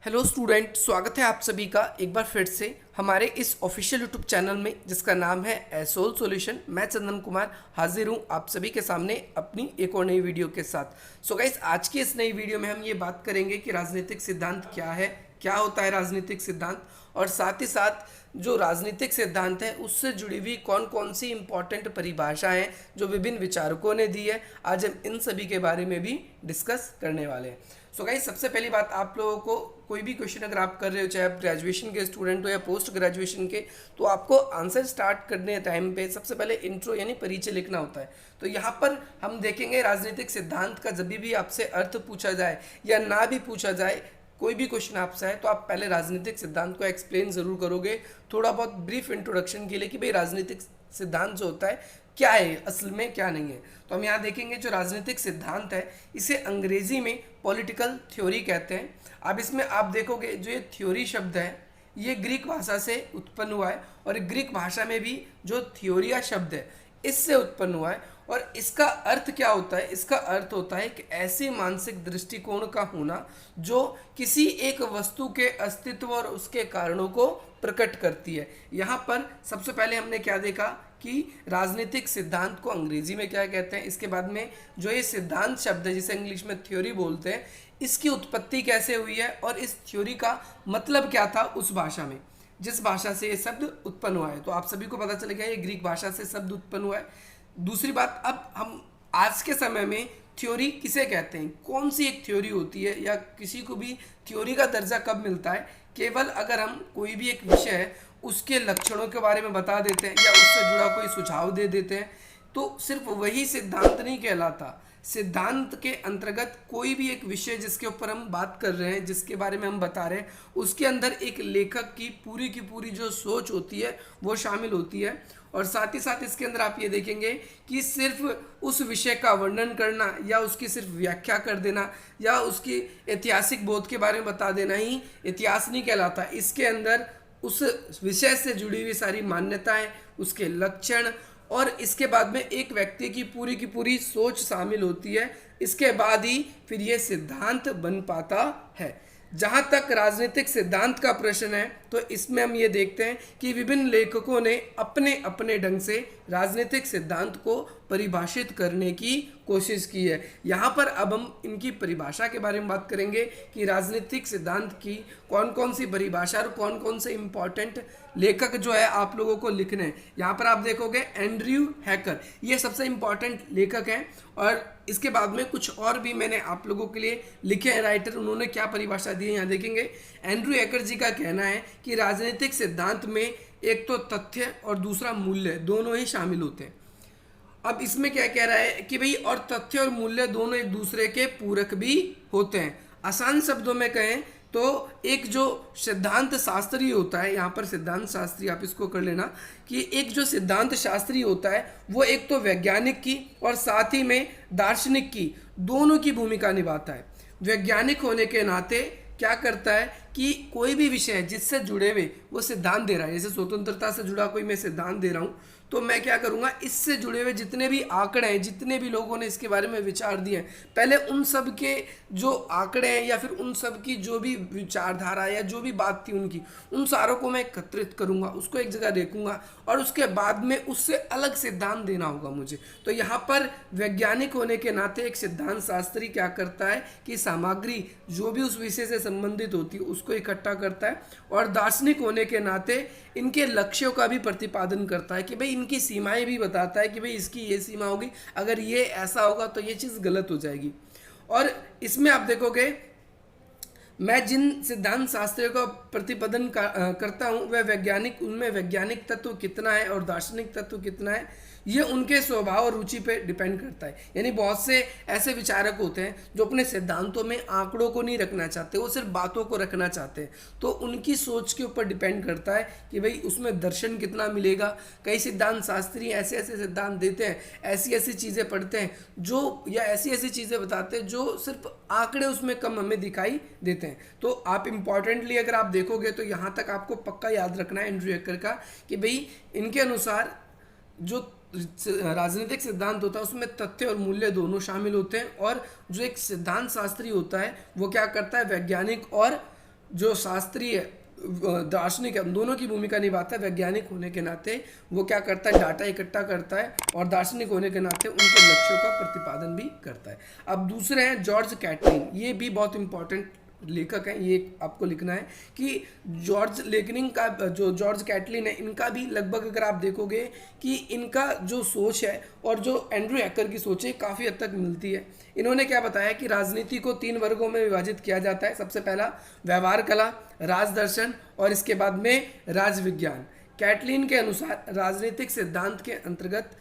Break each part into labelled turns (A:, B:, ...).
A: Hello student, स्वागत है आप सभी का एक बार फिर से हमारे इस ऑफिशियल यूट्यूब चैनल में जिसका नाम है एसोल सॉल्यूशन। मैं चंदन कुमार हाजिर हूँ आप सभी के सामने अपनी एक और नई वीडियो के साथ। सो गाइस, आज की इस नई वीडियो में हम ये बात करेंगे कि राजनीतिक सिद्धांत क्या है, क्या होता है राजनीतिक सिद्धांत, और साथ ही साथ जो राजनीतिक सिद्धांत है उससे जुड़ी हुई कौन कौन सी इंपॉर्टेंट परिभाषाएं हैं जो विभिन्न विचारकों ने दी है। आज हम इन सभी के बारे में भी डिस्कस करने वाले हैं। सो गाइस, सबसे पहली बात, आप लोगों को कोई भी क्वेश्चन अगर आप कर रहे हो, चाहे आप ग्रेजुएशन के स्टूडेंट हो या पोस्ट ग्रेजुएशन के, तो आपको आंसर स्टार्ट करने टाइम पे सबसे पहले इंट्रो यानी परिचय लिखना होता है। तो यहाँ पर हम देखेंगे राजनीतिक सिद्धांत का जब भी आपसे अर्थ पूछा जाए या ना भी पूछा जाए, कोई भी क्वेश्चन आपसे आए तो आप पहले राजनीतिक सिद्धांत को एक्सप्लेन जरूर करोगे, थोड़ा बहुत ब्रीफ इंट्रोडक्शन के लिए कि भाई राजनीतिक सिद्धांत जो होता है क्या है, असल में क्या नहीं है। तो हम यहाँ देखेंगे जो राजनीतिक सिद्धांत है इसे अंग्रेजी में पॉलिटिकल थ्योरी कहते हैं। अब इसमें आप देखोगे जो ये थ्योरी शब्द है ये ग्रीक भाषा से उत्पन्न हुआ है, और ग्रीक भाषा में भी जो थ्योरिया शब्द है इससे उत्पन्न हुआ है। और इसका अर्थ क्या होता है? इसका अर्थ होता है कि ऐसे मानसिक दृष्टिकोण का होना जो किसी एक वस्तु के अस्तित्व और उसके कारणों को प्रकट करती है। यहाँ पर सबसे पहले हमने क्या देखा कि राजनीतिक सिद्धांत को अंग्रेजी में क्या कहते हैं, इसके बाद में जो ये सिद्धांत शब्द है जिसे इंग्लिश में थ्योरी बोलते हैं, इसकी उत्पत्ति कैसे हुई है और इस थ्योरी का मतलब क्या था उस भाषा में जिस भाषा से ये शब्द उत्पन्न हुआ है। तो आप सभी को पता चल गया ये ग्रीक भाषा से शब्द उत्पन्न हुआ है। दूसरी बात, अब हम आज के समय में थ्योरी किसे कहते हैं, कौन सी एक थ्योरी होती है, या किसी को भी थ्योरी का दर्जा कब मिलता है? केवल अगर हम कोई भी एक विषय है उसके लक्षणों के बारे में बता देते हैं या उससे जुड़ा कोई सुझाव दे देते हैं तो सिर्फ वही सिद्धांत नहीं कहलाता। सिद्धांत के अंतर्गत कोई भी एक विषय जिसके ऊपर हम बात कर रहे हैं, जिसके बारे में हम बता रहे हैं, उसके अंदर एक लेखक की पूरी जो सोच होती है वो शामिल होती है। और साथ ही साथ इसके अंदर आप ये देखेंगे कि सिर्फ उस विषय का वर्णन करना या उसकी सिर्फ व्याख्या कर देना या उसकी ऐतिहासिक बोध के बारे में बता देना ही इतिहास नहीं कहलाता। इसके अंदर उस विषय से जुड़ी हुई सारी मान्यताएं, उसके लक्षण, और इसके बाद में एक व्यक्ति की पूरी सोच शामिल होती है। इसके बाद ही फिर ये सिद्धांत बन पाता है। जहाँ तक राजनीतिक सिद्धांत का प्रश्न है तो इसमें हम ये देखते हैं कि विभिन्न लेखकों ने अपने अपने ढंग से राजनीतिक सिद्धांत को परिभाषित करने की कोशिश की है। यहाँ पर अब हम इनकी परिभाषा के बारे में बात करेंगे कि राजनीतिक सिद्धांत की कौन कौन सी परिभाषा और कौन कौन से इंपॉर्टेंट लेखक जो है आप लोगों को लिखने हैं। यहाँ पर आप देखोगे एंड्रयू हैकर, ये सबसे इंपॉर्टेंट लेखक हैं, और इसके बाद में कुछ और भी मैंने आप लोगों के लिए लिखे हैं राइटर, उन्होंने क्या परिभाषा दी है यहाँ देखेंगे। एंड्रयू हैकर जी का कहना है कि राजनीतिक सिद्धांत में एक तो तथ्य और दूसरा मूल्य दोनों ही शामिल होते हैं। अब इसमें क्या कह रहा है कि भाई और तथ्य और मूल्य दोनों एक दूसरे के पूरक भी होते हैं। आसान शब्दों में कहें तो एक जो सिद्धांत शास्त्री होता है, यहाँ पर सिद्धांत शास्त्री आप इसको कर लेना कि एक जो सिद्धांत शास्त्री होता है वो एक तो वैज्ञानिक की और साथ ही में दार्शनिक की दोनों की भूमिका निभाता है। वैज्ञानिक होने के नाते क्या करता है कि कोई भी विषय जिससे जुड़े हुए वो सिद्धांत दे रहा है, जैसे स्वतंत्रता से जुड़ा कोई मैं सिद्धांत दे रहा हूँ तो मैं क्या करूँगा, इससे जुड़े हुए जितने भी आंकड़े हैं, जितने भी लोगों ने इसके बारे में विचार दिए हैं, पहले उन सब के जो आंकड़े हैं या फिर उन सब की जो भी विचारधारा या जो भी बात थी उनकी, उन सारों को मैं एकत्रित करूँगा, उसको एक जगह देखूंगा और उसके बाद में उससे अलग सिद्धांत देना होगा मुझे। तो यहाँ पर वैज्ञानिक होने के नाते एक सिद्धांत शास्त्री क्या करता है कि सामग्री जो भी उस विषय से संबंधित होती है उसको इकट्ठा करता है, और दार्शनिक होने के नाते इनके लक्ष्यों का भी प्रतिपादन करता है कि भाई इनकी सीमाएं भी बताता है कि भाई इसकी ये सीमा होगी, अगर ये ऐसा होगा तो ये चीज़ गलत हो जाएगी। और इसमें आप देखोगे मैं जिन सिद्धांत शास्त्रियों का प्रतिपादन करता हूँ वह वैज्ञानिक, उनमें वैज्ञानिक तत्व कितना है और दार्शनिक तत्व कितना है ये उनके स्वभाव और रुचि पे डिपेंड करता है। यानी बहुत से ऐसे विचारक होते हैं जो अपने सिद्धांतों में आंकड़ों को नहीं रखना चाहते, वो सिर्फ बातों को रखना चाहते हैं, तो उनकी सोच के ऊपर डिपेंड करता है कि भाई उसमें दर्शन कितना मिलेगा। कई सिद्धांत शास्त्री ऐसे ऐसे सिद्धांत देते हैं, ऐसी ऐसी चीज़ें पढ़ते हैं जो, या ऐसी ऐसी चीज़ें बताते हैं जो सिर्फ आंकड़े उसमें कम हमें दिखाई देते हैं। तो आप इंपॉर्टेंटली अगर आप देखोगे तो यहाँ तक आपको पक्का याद रखना है एंड्रयू हैकर का कि भाई इनके अनुसार जो राजनीतिक सिद्धांत होता है उसमें तथ्य और मूल्य दोनों शामिल होते हैं, और जो एक सिद्धांत शास्त्री होता है वो क्या करता है, वैज्ञानिक और जो शास्त्रीय दार्शनिक है, उन दोनों की भूमिका निभाता है। वैज्ञानिक होने के नाते वो क्या करता है, डाटा इकट्ठा करता है, और दार्शनिक होने के नाते उनके लक्ष्यों का प्रतिपादन भी करता है। अब दूसरे हैं जॉर्ज कैटलिन, ये भी बहुत इंपॉर्टेंट लेखक हैं। ये आपको लिखना है कि जॉर्ज कैटलिन है, इनका भी लगभग अगर आप देखोगे कि इनका जो सोच है और जो एंड्रू हैकर की सोच है काफ़ी हद तक मिलती है। इन्होंने क्या बताया कि राजनीति को 3 वर्गों में विभाजित किया जाता है। सबसे पहला व्यवहार कला, राजदर्शन, और इसके बाद में राजविज्ञान। कैटलिन के अनुसार राजनीतिक सिद्धांत के अंतर्गत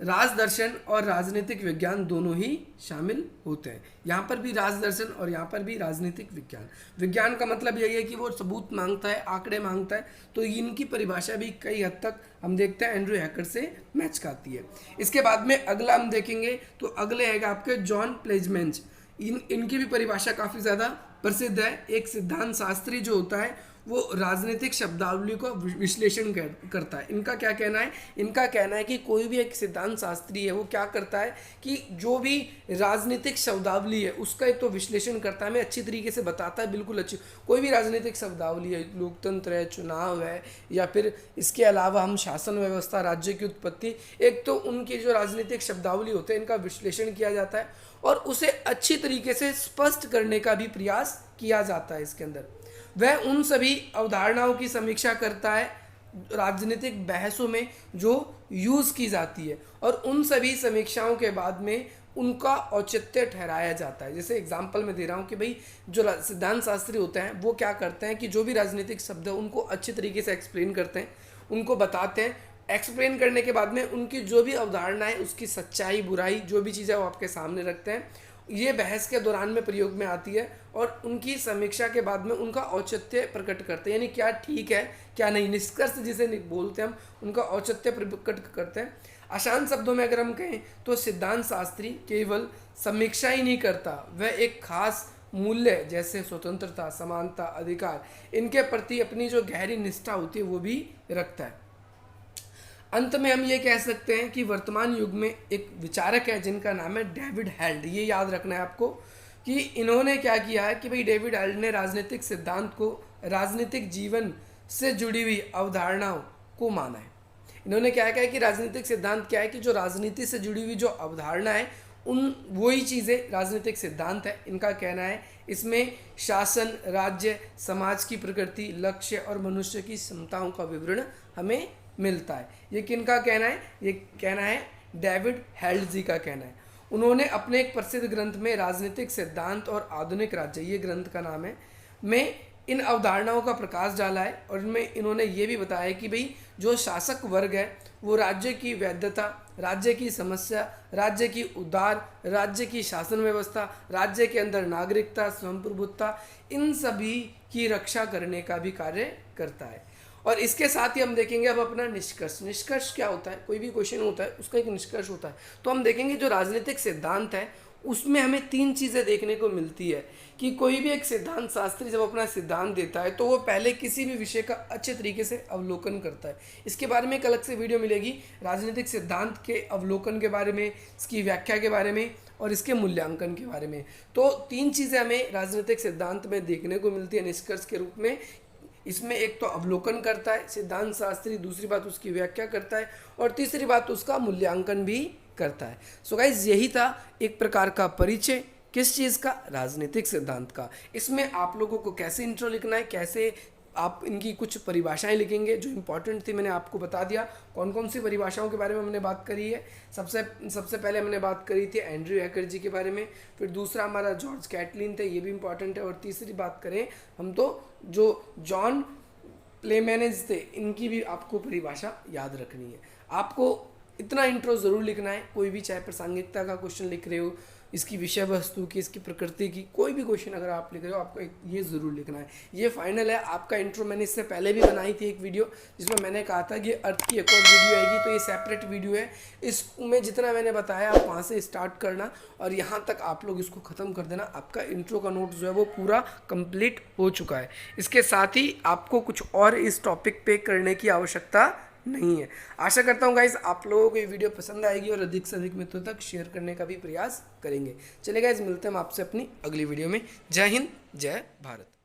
A: राजदर्शन और राजनीतिक विज्ञान दोनों ही शामिल होते हैं। यहाँ पर भी राजदर्शन और यहाँ पर भी राजनीतिक विज्ञान। विज्ञान का मतलब यही है कि वो सबूत मांगता है, आंकड़े मांगता है, तो इनकी परिभाषा भी कई हद तक हम देखते हैं एंड्रू हैकर से मैच खाती है। इसके बाद में अगला हम देखेंगे तो अगले है आपके जॉन प्लेजमेंज। इनकी भी परिभाषा काफ़ी ज़्यादा प्रसिद्ध है। एक सिद्धांत शास्त्री जो होता है वो राजनीतिक शब्दावली को विश्लेषण करता है। इनका क्या कहना है, इनका कहना है कि कोई भी एक सिद्धांत शास्त्री है वो क्या करता है कि जो भी राजनीतिक शब्दावली है उसका एक तो विश्लेषण करता है, हमें अच्छी तरीके से बताता है, बिल्कुल अच्छी। कोई भी राजनीतिक शब्दावली है, लोकतंत्र है, चुनाव है, या फिर इसके अलावा हम शासन व्यवस्था, राज्य की उत्पत्ति, एक तो उनकी जो राजनीतिक शब्दावली होते हैं इनका विश्लेषण किया जाता है और उसे अच्छी तरीके से स्पष्ट करने का भी प्रयास किया जाता है। इसके अंदर वह उन सभी अवधारणाओं की समीक्षा करता है राजनीतिक बहसों में जो यूज़ की जाती है, और उन सभी समीक्षाओं के बाद में उनका औचित्य ठहराया जाता है। जैसे एग्जांपल मैं दे रहा हूँ कि भाई जो सिद्धांत शास्त्री होते हैं वो क्या करते हैं कि जो भी राजनीतिक शब्द है उनको अच्छी तरीके से एक्सप्लेन करते हैं, उनको बताते हैं। एक्सप्लेन करने के बाद में उनकी जो भी अवधारणा है उसकी सच्चाई बुराई जो भी चीज़ है वो आपके सामने रखते हैं। ये बहस के दौरान में प्रयोग में आती है और उनकी समीक्षा के बाद में उनका औचित्य प्रकट करते हैं, यानी क्या ठीक है क्या नहीं, निष्कर्ष जिसे बोलते हैं हम, उनका औचित्य प्रकट करते हैं। आसान शब्दों में अगर हम कहें तो सिद्धांत शास्त्री केवल समीक्षा ही नहीं करता, वह एक खास मूल्य जैसे स्वतंत्रता, समानता, अधिकार, इनके प्रति अपनी जो गहरी निष्ठा होती है वो भी रखता है। अंत में हम ये कह सकते हैं कि वर्तमान युग में एक विचारक है जिनका नाम है डेविड हेल्ड। ये याद रखना है आपको कि इन्होंने क्या किया है कि भाई डेविड हेल्ड ने राजनीतिक सिद्धांत को राजनीतिक जीवन से जुड़ी हुई अवधारणाओं को माना है। इन्होंने क्या कहा है कि राजनीतिक सिद्धांत क्या है कि जो राजनीति से जुड़ी हुई जो अवधारणा है उन वही चीज़ें राजनीतिक सिद्धांत है। इनका कहना है इसमें शासन, राज्य, समाज की प्रकृति, लक्ष्य और मनुष्य की क्षमताओं का विवरण हमें मिलता है। ये किनका कहना है, ये कहना है डेविड हेल्ड जी का कहना है। उन्होंने अपने एक प्रसिद्ध ग्रंथ में राजनीतिक सिद्धांत और आधुनिक राज्य, ये ग्रंथ का नाम है, में इन अवधारणाओं का प्रकाश डाला है और इनमें इन्होंने ये भी बताया कि भाई जो शासक वर्ग है वो राज्य की वैधता, राज्य की समस्या, राज्य की उदार, राज्य की शासन व्यवस्था, राज्य के अंदर नागरिकता, स्वयंप्रभुत्ता, इन सभी की रक्षा करने का भी कार्य करता है। और इसके साथ ही हम देखेंगे अब अपना निष्कर्ष। निष्कर्ष क्या होता है, कोई भी क्वेश्चन होता है उसका एक निष्कर्ष होता है। तो हम देखेंगे जो राजनीतिक सिद्धांत है उसमें हमें 3 चीज़ें देखने को मिलती है कि कोई भी एक सिद्धांत शास्त्री जब अपना सिद्धांत देता है तो वो पहले किसी भी विषय का अच्छे तरीके से अवलोकन करता है। इसके बारे में एक अलग से वीडियो मिलेगी राजनीतिक सिद्धांत के अवलोकन के बारे में, इसकी व्याख्या के बारे में और इसके मूल्यांकन के बारे में। तो 3 चीज़ें हमें राजनीतिक सिद्धांत में देखने को मिलती है निष्कर्ष के रूप में। इसमें एक तो अवलोकन करता है सिद्धांत शास्त्री, दूसरी बात उसकी व्याख्या करता है और तीसरी बात उसका मूल्यांकन भी करता है। सो गाइज यही था एक प्रकार का परिचय किस चीज़ का, राजनीतिक सिद्धांत का। इसमें आप लोगों को कैसे इंट्रो लिखना है, कैसे आप इनकी कुछ परिभाषाएं लिखेंगे जो इंपॉर्टेंट थी मैंने आपको बता दिया। कौन कौन सी परिभाषाओं के बारे में हमने बात करी है, सबसे पहले हमने बात करी थी एंड्रू हैकर जी के बारे में, फिर दूसरा हमारा जॉर्ज कैटलिन थे, ये भी इंपॉर्टेंट है, और तीसरी बात करें हम तो जो जॉन प्लेमेनेज थे इनकी भी आपको परिभाषा याद रखनी है। आपको इतना इंट्रो ज़रूर लिखना है, कोई भी चाहे प्रासंगिकता का क्वेश्चन लिख रहे हो, इसकी विषय वस्तु की, इसकी प्रकृति की, कोई भी क्वेश्चन अगर आप लिख रहे हो आपको ये ज़रूर लिखना है। ये फाइनल है आपका इंट्रो। मैंने इससे पहले भी बनाई थी एक वीडियो जिसमें मैंने कहा था कि अर्थ की एक और वीडियो आएगी, तो ये सेपरेट वीडियो है। इसमें जितना मैंने बताया आप वहाँ से स्टार्ट करना और यहाँ तक आप लोग इसको ख़त्म कर देना। आपका इंट्रो का नोट जो है वो पूरा कंप्लीट हो चुका है। इसके साथ ही आपको कुछ और इस टॉपिक पे करने की आवश्यकता नहीं है। आशा करता हूँ गाइस आप लोगों को ये वीडियो पसंद आएगी और अधिक से अधिक मित्रों तक शेयर करने का भी प्रयास करेंगे। चलिए गाइस मिलते हैं हम आपसे अपनी अगली वीडियो में। जय हिंद, जय भारत।